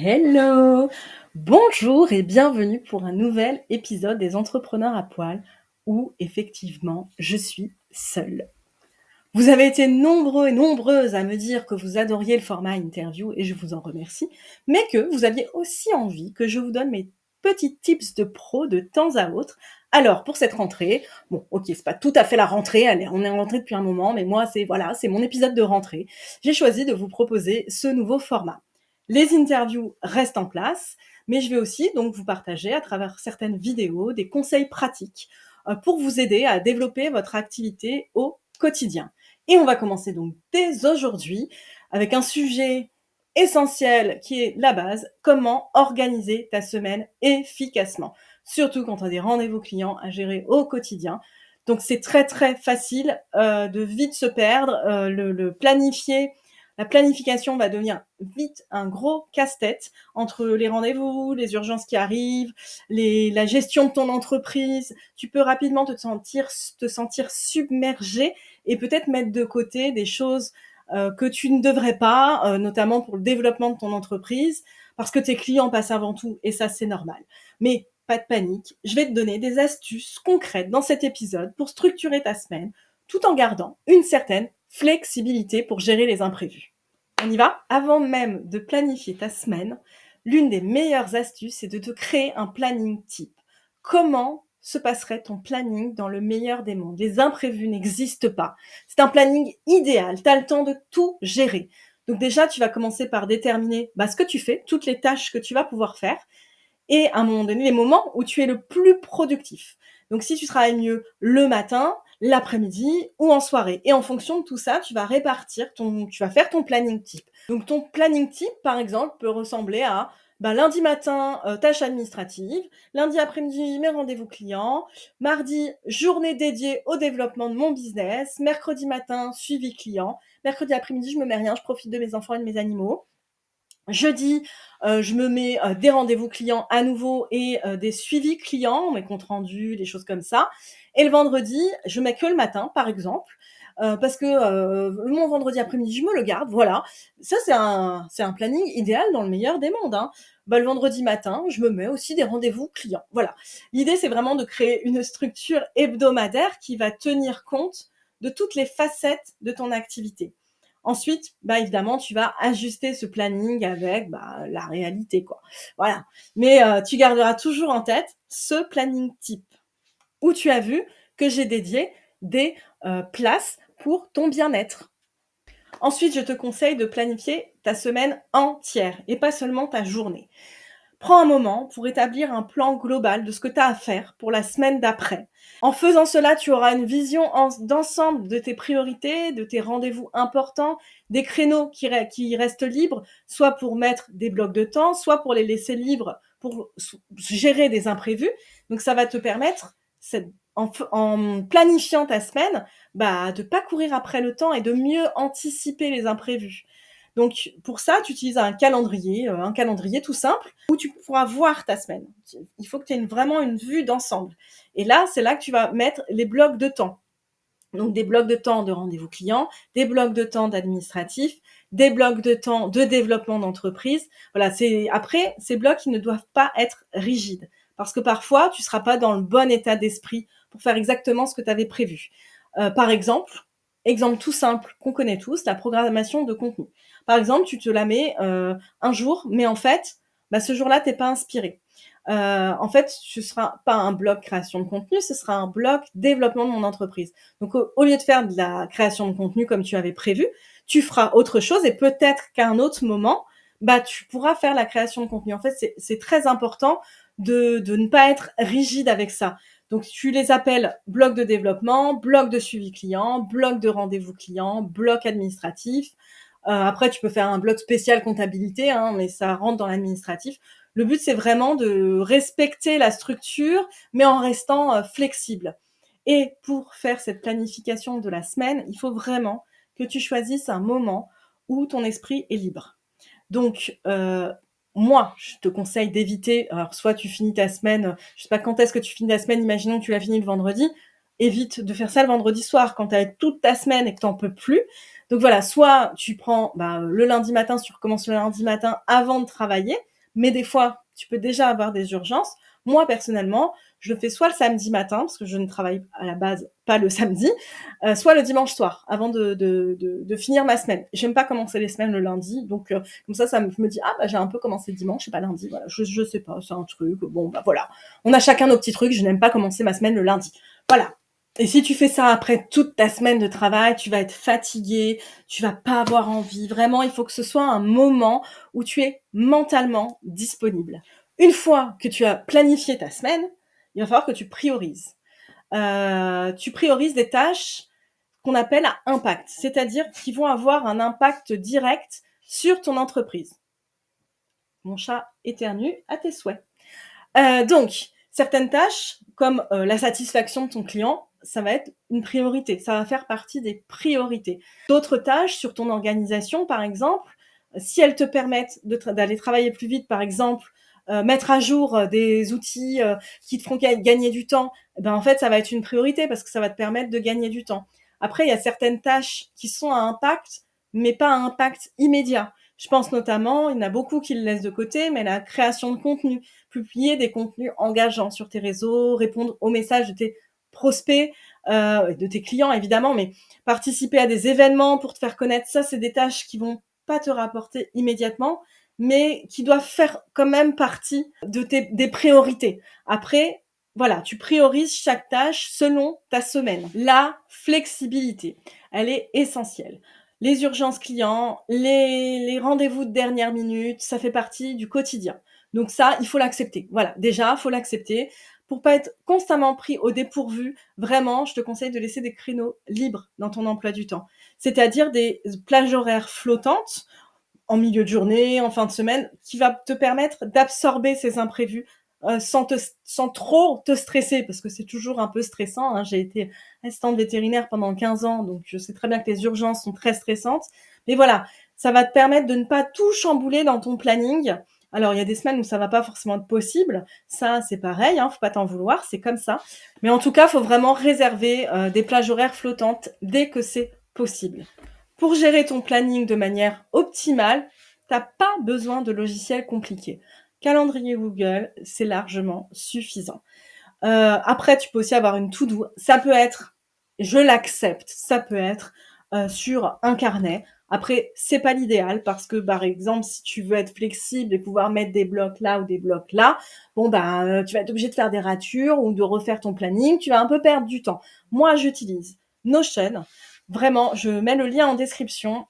Hello! Bonjour et bienvenue pour un nouvel épisode des Entrepreneurs à poil où effectivement je suis seule. Vous avez été nombreux et nombreuses à me dire que vous adoriez le format interview et je vous en remercie, mais que vous aviez aussi envie que je vous donne mes petits tips de pro de temps à autre. Alors pour cette rentrée, bon ok c'est pas tout à fait la rentrée, allez, on est en rentrée depuis un moment, mais moi c'est mon épisode de rentrée. J'ai choisi de vous proposer ce nouveau format. Les interviews restent en place, mais je vais aussi donc vous partager à travers certaines vidéos des conseils pratiques pour vous aider à développer votre activité au quotidien. Et on va commencer donc dès aujourd'hui avec un sujet essentiel qui est la base, comment organiser ta semaine efficacement, surtout quand tu as des rendez-vous clients à gérer au quotidien. Donc c'est très très facile de vite se perdre, le planifier. La planification va devenir vite un gros casse-tête entre les rendez-vous, les urgences qui arrivent, la gestion de ton entreprise. Tu peux rapidement te sentir submergé et peut-être mettre de côté des choses que tu ne devrais pas, notamment pour le développement de ton entreprise, parce que tes clients passent avant tout et ça, c'est normal. Mais pas de panique, je vais te donner des astuces concrètes dans cet épisode pour structurer ta semaine tout en gardant une certaine flexibilité pour gérer les imprévus. On y va? Avant même de planifier ta semaine, l'une des meilleures astuces, c'est de te créer un planning type. Comment se passerait ton planning dans le meilleur des mondes? Les imprévus n'existent pas. C'est un planning idéal. Tu as le temps de tout gérer. Donc déjà, tu vas commencer par déterminer ce que tu fais, toutes les tâches que tu vas pouvoir faire et à un moment donné, les moments où tu es le plus productif. Donc si tu travailles mieux le matin, l'après-midi ou en soirée. Et en fonction de tout ça, tu vas faire ton planning type. Donc ton planning type, par exemple, peut ressembler à lundi matin, tâches administratives, lundi après-midi, mes rendez-vous clients, mardi, journée dédiée au développement de mon business, mercredi matin, suivi client, mercredi après-midi, je me mets rien, je profite de mes enfants et de mes animaux. Jeudi, je me mets, des rendez-vous clients à nouveau et des suivis clients, mes comptes rendus, des choses comme ça. Et le vendredi, je mets que le matin, par exemple, parce que, mon vendredi après-midi, je me le garde, voilà. Ça, c'est un planning idéal dans le meilleur des mondes, hein. Le vendredi matin, je me mets aussi des rendez-vous clients, voilà. L'idée, c'est vraiment de créer une structure hebdomadaire qui va tenir compte de toutes les facettes de ton activité. Ensuite, évidemment, tu vas ajuster ce planning avec, la réalité, quoi. Voilà. Mais, tu garderas toujours en tête ce planning type où tu as vu que j'ai dédié des, places pour ton bien-être. Ensuite, je te conseille de planifier ta semaine entière et pas seulement ta journée. Prends un moment pour établir un plan global de ce que tu as à faire pour la semaine d'après. En faisant cela, tu auras une vision d'ensemble de tes priorités, de tes rendez-vous importants, des créneaux qui restent libres, soit pour mettre des blocs de temps, soit pour les laisser libres pour gérer des imprévus. Donc ça va te permettre, en planifiant ta semaine, de pas courir après le temps et de mieux anticiper les imprévus. Donc pour ça, tu utilises un calendrier tout simple où tu pourras voir ta semaine. Il faut que tu aies vraiment une vue d'ensemble. Et là, c'est là que tu vas mettre les blocs de temps. Donc des blocs de temps de rendez-vous clients, des blocs de temps d'administratif, des blocs de temps de développement d'entreprise. Voilà, après ces blocs, ils ne doivent pas être rigides parce que parfois, tu seras pas dans le bon état d'esprit pour faire exactement ce que tu avais prévu. Par exemple tout simple qu'on connaît tous, la programmation de contenu. Par exemple, tu te la mets, un jour, mais en fait, ce jour-là, tu es pas inspiré. En fait, ce sera pas un bloc création de contenu, ce sera un bloc développement de mon entreprise. Donc au lieu de faire de la création de contenu comme tu avais prévu, tu feras autre chose et peut-être qu'à un autre moment, tu pourras faire la création de contenu. En fait, c'est très important de ne pas être rigide avec ça. Donc tu les appelles bloc de développement, bloc de suivi client, bloc de rendez-vous client, bloc administratif. Après tu peux faire un bloc spécial comptabilité, hein, mais ça rentre dans l'administratif. Le but, c'est vraiment de respecter la structure, mais en restant, flexible. Et pour faire cette planification de la semaine, il faut vraiment que tu choisisses un moment où ton esprit est libre. Donc, moi, je te conseille d'éviter, alors soit tu finis ta semaine, je sais pas quand est-ce que tu finis ta semaine, imaginons que tu l'as finie le vendredi, évite de faire ça le vendredi soir quand tu as toute ta semaine et que tu en peux plus. Donc voilà, soit tu prends, le lundi matin, si tu recommences le lundi matin avant de travailler, mais des fois, tu peux déjà avoir des urgences. Moi, personnellement, je le fais soit le samedi matin, parce que je ne travaille à la base pas le samedi, soit le dimanche soir, avant de finir ma semaine. J'aime pas commencer les semaines le lundi, donc comme ça, je me dis: «Ah bah, j'ai un peu commencé le dimanche et pas lundi». Voilà, je sais pas, c'est un truc, bon, bah, voilà. On a chacun nos petits trucs, je n'aime pas commencer ma semaine le lundi. Voilà. Et si tu fais ça après toute ta semaine de travail, tu vas être fatigué, tu vas pas avoir envie. Vraiment, il faut que ce soit un moment où tu es mentalement disponible. Une fois que tu as planifié ta semaine, il va falloir que tu priorises des tâches qu'on appelle à impact, c'est-à-dire qui vont avoir un impact direct sur ton entreprise. Mon chat éternue à tes souhaits. Donc, certaines tâches, comme la satisfaction de ton client, ça va être une priorité, ça va faire partie des priorités. D'autres tâches sur ton organisation, par exemple, si elles te permettent d'aller travailler plus vite, par exemple, mettre à jour des outils qui te feront gagner du temps, eh ben, en fait, ça va être une priorité parce que ça va te permettre de gagner du temps. Après, il y a certaines tâches qui sont à impact, mais pas à impact immédiat. Je pense notamment, il y en a beaucoup qui le laissent de côté, mais la création de contenu, publier des contenus engageants sur tes réseaux, répondre aux messages de tes prospects, de tes clients évidemment, mais participer à des événements pour te faire connaître, ça c'est des tâches qui vont pas te rapporter immédiatement, mais qui doivent faire quand même partie des priorités. Après, voilà, tu priorises chaque tâche selon ta semaine. La flexibilité, elle est essentielle. Les urgences clients, les rendez-vous de dernière minute, ça fait partie du quotidien. Donc ça, il faut l'accepter. Voilà, déjà, il faut l'accepter. Pour pas être constamment pris au dépourvu, vraiment, je te conseille de laisser des créneaux libres dans ton emploi du temps. C'est-à-dire des plages horaires flottantes en milieu de journée, en fin de semaine, qui va te permettre d'absorber ces imprévus sans trop te stresser, parce que c'est toujours un peu stressant. Hein. J'ai été assistante vétérinaire pendant 15 ans, donc je sais très bien que les urgences sont très stressantes. Mais voilà, ça va te permettre de ne pas tout chambouler dans ton planning. Alors, il y a des semaines où ça va pas forcément être possible. Ça, c'est pareil, hein, faut pas t'en vouloir, c'est comme ça. Mais en tout cas, faut vraiment réserver des plages horaires flottantes dès que c'est possible. Pour gérer ton planning de manière optimale, t'as pas besoin de logiciels compliqués. Calendrier Google, c'est largement suffisant. Après, tu peux aussi avoir une to-do. Ça peut être, je l'accepte, ça peut être sur un carnet. Après, c'est pas l'idéal parce que, par exemple, si tu veux être flexible et pouvoir mettre des blocs là ou des blocs là, bon bah, tu vas être obligé de faire des ratures ou de refaire ton planning. Tu vas un peu perdre du temps. Moi, j'utilise Notion. Vraiment, je mets le lien en description.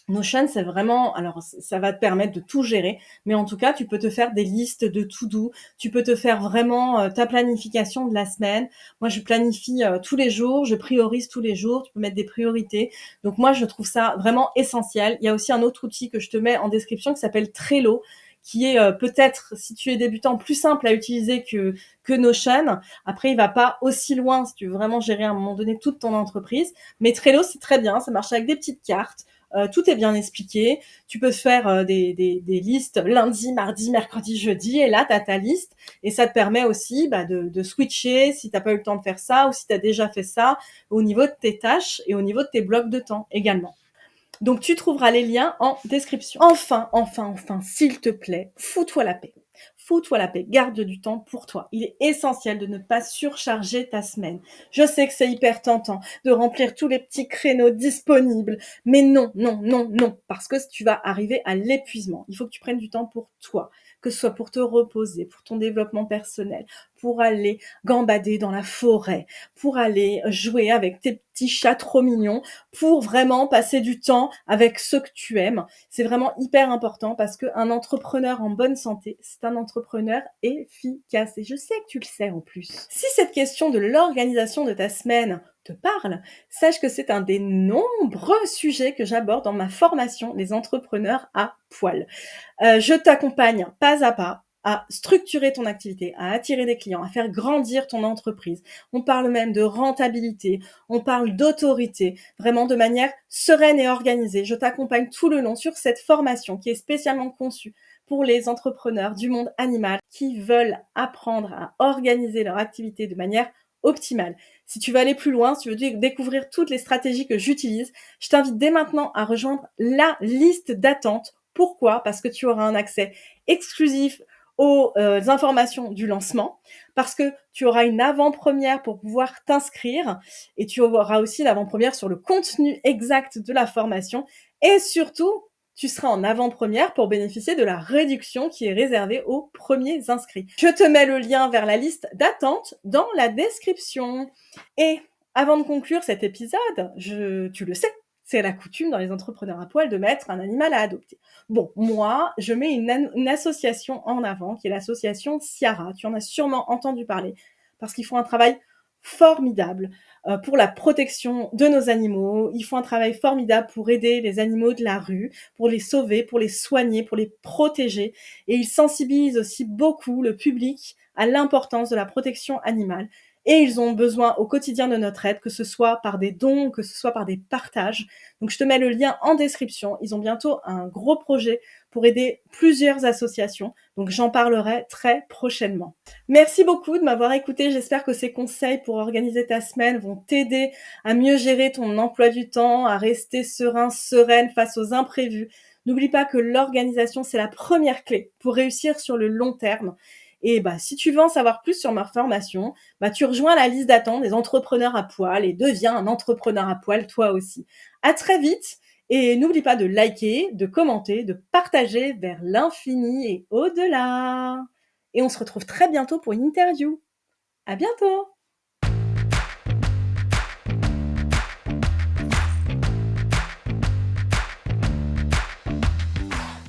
Notion, c'est vraiment, alors ça va te permettre de tout gérer, mais en tout cas, tu peux te faire des listes de to-do, tu peux te faire vraiment ta planification de la semaine. Moi, je planifie tous les jours, je priorise tous les jours, tu peux mettre des priorités. Donc moi, je trouve ça vraiment essentiel. Il y a aussi un autre outil que je te mets en description qui s'appelle Trello, qui est peut-être, si tu es débutant, plus simple à utiliser que Notion. Après, il va pas aussi loin si tu veux vraiment gérer à un moment donné toute ton entreprise. Mais Trello, c'est très bien, ça marche avec des petites cartes. Tout est bien expliqué. Tu peux faire des listes lundi, mardi, mercredi, jeudi, et là, tu as ta liste. Et ça te permet aussi de switcher si tu n'as pas eu le temps de faire ça ou si tu as déjà fait ça au niveau de tes tâches et au niveau de tes blocs de temps également. Donc, tu trouveras les liens en description. Enfin, s'il te plaît, fous-toi la paix. Fous-toi la paix, garde du temps pour toi. Il est essentiel de ne pas surcharger ta semaine. Je sais que c'est hyper tentant de remplir tous les petits créneaux disponibles, mais non, parce que tu vas arriver à l'épuisement. Il faut que tu prennes du temps pour toi, que ce soit pour te reposer, pour ton développement personnel, pour aller gambader dans la forêt, pour aller jouer avec tes petits chats trop mignons, pour vraiment passer du temps avec ceux que tu aimes. C'est vraiment hyper important parce qu'un entrepreneur en bonne santé, c'est un entrepreneur efficace. Et je sais que tu le sais en plus. Si cette question de l'organisation de ta semaine te parle, sache que c'est un des nombreux sujets que j'aborde dans ma formation Les entrepreneurs à poil. Je t'accompagne pas à pas à structurer ton activité, à attirer des clients, à faire grandir ton entreprise. On parle même de rentabilité, on parle d'autorité, vraiment de manière sereine et organisée. Je t'accompagne tout le long sur cette formation qui est spécialement conçue pour les entrepreneurs du monde animal qui veulent apprendre à organiser leur activité de manière optimale. Si tu veux aller plus loin, si tu veux découvrir toutes les stratégies que j'utilise, je t'invite dès maintenant à rejoindre la liste d'attente. Pourquoi ? Parce que tu auras un accès exclusif aux informations du lancement, parce que tu auras une avant-première pour pouvoir t'inscrire et tu auras aussi l'avant-première sur le contenu exact de la formation et surtout, tu seras en avant-première pour bénéficier de la réduction qui est réservée aux premiers inscrits. Je te mets le lien vers la liste d'attente dans la description. Et avant de conclure cet épisode, tu le sais, c'est la coutume dans les entrepreneurs à poil de mettre un animal à adopter. Bon, moi, je mets une association en avant, qui est l'association Ciara. Tu en as sûrement entendu parler, parce qu'ils font un travail formidable pour la protection de nos animaux. Ils font un travail formidable pour aider les animaux de la rue, pour les sauver, pour les soigner, pour les protéger. Et ils sensibilisent aussi beaucoup le public à l'importance de la protection animale. Et ils ont besoin au quotidien de notre aide, que ce soit par des dons, que ce soit par des partages. Donc je te mets le lien en description. Ils ont bientôt un gros projet pour aider plusieurs associations. Donc j'en parlerai très prochainement. Merci beaucoup de m'avoir écouté. J'espère que ces conseils pour organiser ta semaine vont t'aider à mieux gérer ton emploi du temps, à rester serein, sereine face aux imprévus. N'oublie pas que l'organisation, c'est la première clé pour réussir sur le long terme. Et si tu veux en savoir plus sur ma formation, tu rejoins la liste d'attente des entrepreneurs à poil et deviens un entrepreneur à poil toi aussi. À très vite et n'oublie pas de liker, de commenter, de partager vers l'infini et au-delà. Et on se retrouve très bientôt pour une interview. À bientôt!